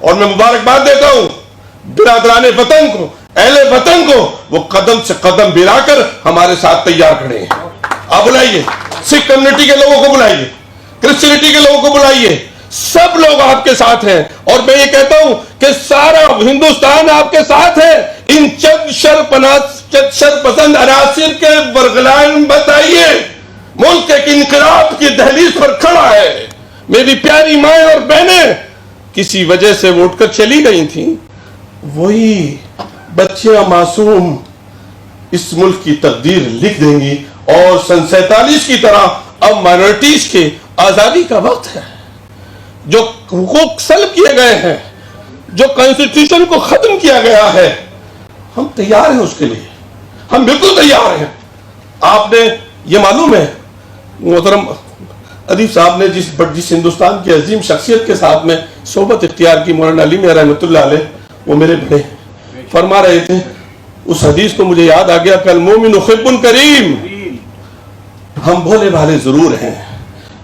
اور میں مبارکباد دیتا ہوں برادران وطن کو, اہل وطن کو, وہ قدم سے قدم ملا کر ہمارے ساتھ تیار کھڑے ہیں. آپ بلائیے, سکھ کمیونٹی کے لوگوں کو بلائیے, کرسچینٹی کے لوگوں کو بلائیے, سب لوگ آپ کے ساتھ ہیں. اور میں یہ کہتا ہوں کہ سارا ہندوستان آپ کے ساتھ ہے. ان چند شرپسند عناصر کے برگلان بتائیے, ملک ایک انقلاب کی دہلیز پر کھڑا ہے. میری پیاری مائیں اور بہنیں کسی وجہ سے وہ اٹھ کر چلی گئی تھیں, وہی بچیاں معصوم اس ملک کی تقدیر لکھ دیں گی. اور سن 47 کی طرح اب مائنورٹیز کے آزادی کا وقت ہے. جو حقوق سلب کیے گئے ہیں, جو کانسٹیٹیوشن کو ختم کیا گیا ہے, ہم تیار ہیں اس کے لیے, ہم بالکل تیار ہیں. آپ نے یہ معلوم ہے محترم ادیب صاحب نے جس ہندوستان کی عظیم شخصیت کے ساتھ میں صحبت اختیار کی, مولانا علی میاں رحمۃ اللہ علیہ, وہ میرے بڑے فرما رہے تھے, اس حدیث کو مجھے یاد آ گیا, کل مومن خب کریم. ہم بھولے والے ضرور ہیں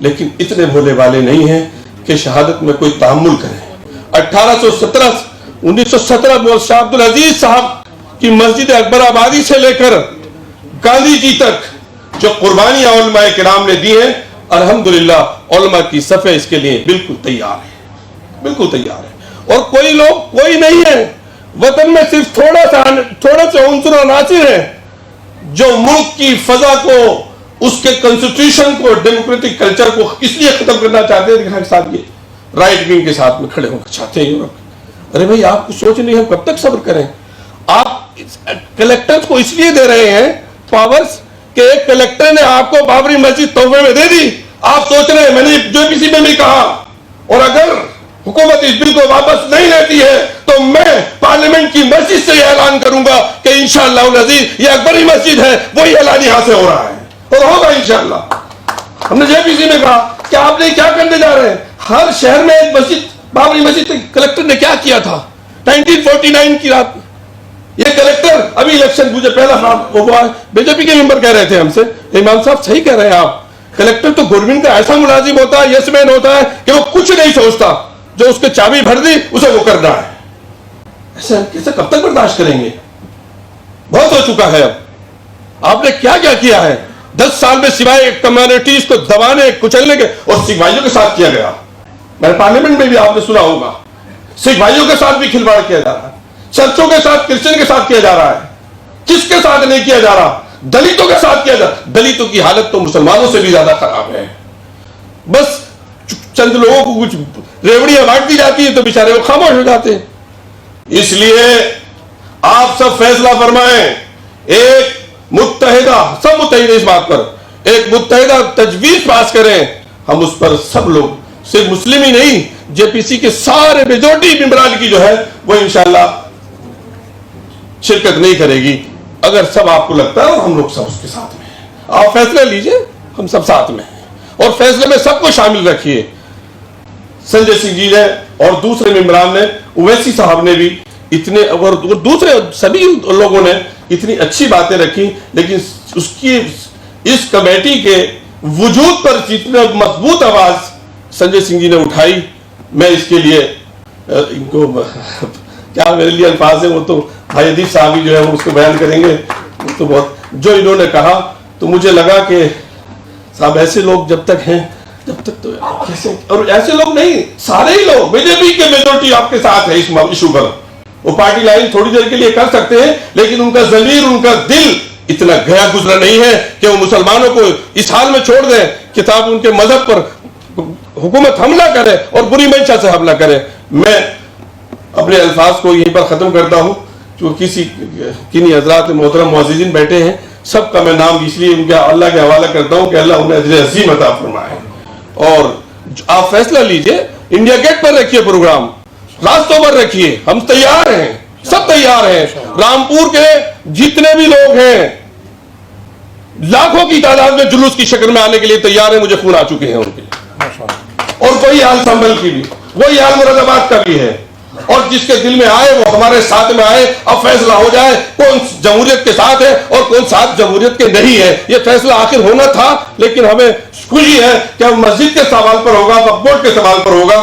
لیکن اتنے بھولے والے نہیں ہیں کہ شہادت میں کوئی تحمل کرے. 1917 شاہ عبد العزیز صاحب کی مسجد اکبر آبادی سے لے کر گاندھی جی تک جو قربانیاں علماء کرام نے دی ہیں, الحمدللہ علماء کی صفحے اس کے لیے بالکل تیار ہے, بالکل تیار ہے. اور کوئی لوگ کوئی نہیں ہے وطن میں, صرف تھوڑے سے عنصر عناصر ہیں جو ملک کی فضا کو, اس کے کنسٹیٹیوشن کو, ڈیموکریٹک کلچر کو اس لیے ختم کرنا چاہتے ہیں کہ ساتھ یہ رائٹ ونگ کے ساتھ میں کھڑے ہونا چاہتے ہیں یورپ. ارے بھائی آپ کو سوچ نہیں, ہم کب تک صبر کریں؟ آپ کلیکٹرز کو اس لیے دے رہے ہیں پاورز کہ ایک کلیکٹر نے آپ کو بابری مسجد تحفے میں دے دی. آپ سوچ رہے ہیں, میں نے جو کسی میں بھی کہا, اور اگر حکومت اس بل کو واپس نہیں لیتی ہے تو میں پارلیمنٹ کی مسجد سے یہ اعلان کروں گا کہ انشاءاللہ العزیز یہ اکبری مسجد ہے, وہی اعلان یہاں سے ہو رہا ہے اور ہوگا انشاءاللہ. ہم نے JPC میں کہا کہ آپ نے کیا کرنے جا رہے ہیں, ہر شہر میں ایک مسجد, بابری مسجد کلیکٹر نے کیا کیا تھا 1949 کی رات. یہ کلیکٹر ابھی الیکشن مجھے پہلا BJP کے ممبر کہہ رہے تھے ہم سے, امام صاحب صحیح کہہ رہے ہیں آپ, کلیکٹر تو گورنمنٹ کا ایسا ملازم ہوتا ہے, یس مین ہوتا ہے کہ وہ کچھ نہیں سوچتا, جو اس کے چابی بھر دی اسے وہ کرنا ہے. ایسا کیسے کب تک برداشت کریں گے؟ بہت ہو چکا ہے. اب آپ نے کیا کیا کیا ہے 10 سال میں, سوائے کمیونٹیز کو دبانے کچلنے کے, اور سکھ بھائیوں کے ساتھ کیا گیا. میں پارلیمنٹ میں بھی آپ نے سنا ہوگا, سکھ بھائیوں کے ساتھ بھی کھلواڑ کیا جا رہا ہے, چرچوں کے ساتھ, کرسچن کے ساتھ کیا جا رہا ہے. کس کے ساتھ نہیں کیا جا رہا؟ دلتوں کے ساتھ کیا جا رہا. دلتوں کی حالت تو مسلمانوں سے بھی زیادہ خراب ہے. بس چند لوگوں کو کچھ ریوڑیاں بانٹ دی جاتی ہیں تو بیچارے وہ خاموش ہو جاتے ہیں. اس لیے آپ سب فیصلہ فرمائیں, ایک متحدہ, سب متحد اس بات پر ایک متحدہ تجویز پاس کریں. ہم اس پر سب لوگ, صرف مسلم ہی نہیں, JPC کے سارے میجورٹی ممبران کی جو ہے وہ انشاءاللہ شرکت نہیں کرے گی. اگر سب آپ کو لگتا ہے اور ہم لوگ سب اس کے ساتھ میں ہیں, آپ فیصلہ لیجئے, ہم سب ساتھ میں ہیں, اور فیصلے میں سب کو شامل رکھیے. سنجے سنگھ جی نے اور دوسرے ممبران نے, اویسی صاحب نے بھی اتنے, اور دوسرے سبھی لوگوں نے اتنی اچھی باتیں رکھی, لیکن اس کمیٹی کے وجود پر جتنا مضبوط آواز سنجے سنگھ جی نے اٹھائی, میں اس کے لیے ان کو کیا میرے لیے الفاظ ہیں, وہ تو بھائی ادیب صاحب ہی جو ہے وہ اس کو بیان کریں گے. تو بہت جو انہوں نے کہا تو مجھے لگا کہ صاحب ایسے لوگ جب تک ہیں, جب تک تو کیسے, اور ایسے لوگ نہیں, سارے ہی لوگ, BJP کے میجورٹی آپ کے ساتھ ہے اس ایشو پر. وہ پارٹی لائن تھوڑی دیر کے لیے کر سکتے ہیں, لیکن ان کا ضمیر, ان کا دل اتنا گیا گزرا نہیں ہے کہ وہ مسلمانوں کو اس حال میں چھوڑ دیں کہ تاکہ ان کے مذہب پر حکومت حملہ کرے اور بری منشا سے حملہ کرے. میں اپنے الفاظ کو یہیں پر ختم کرتا ہوں, جو کنی حضرات محترم معززین بیٹھے ہیں, سب کا میں نام اس لیے ان کے اللہ کے حوالہ کرتا ہوں کہ اللہ انہیں اجر عظیم عطا فرمائے. اور آپ فیصلہ لیجئے, انڈیا گیٹ پر رکھیے پروگرام, راستوں پر رکھیے, ہم تیار ہیں, سب تیار ہیں. رامپور کے جتنے بھی لوگ ہیں لاکھوں کی تعداد میں جلوس کی شکل میں آنے کے لیے تیار ہیں, مجھے فون آ چکے ہیں ان کے. اور وہی حال سنبھل کی بھی, وہی حال مراد آباد کا بھی ہے. اور جس کے دل میں آئے وہ ہمارے ساتھ میں آئے, اب فیصلہ ہو جائے کون جمہوریت کے ساتھ ہے اور کون ساتھ جمہوریت کے نہیں ہے. یہ فیصلہ آخر ہونا تھا, لیکن ہمیں خوشی ہے کہ ہم مسجد کے سوال پر ہوگا, وقف بورڈ کے سوال پر ہوگا.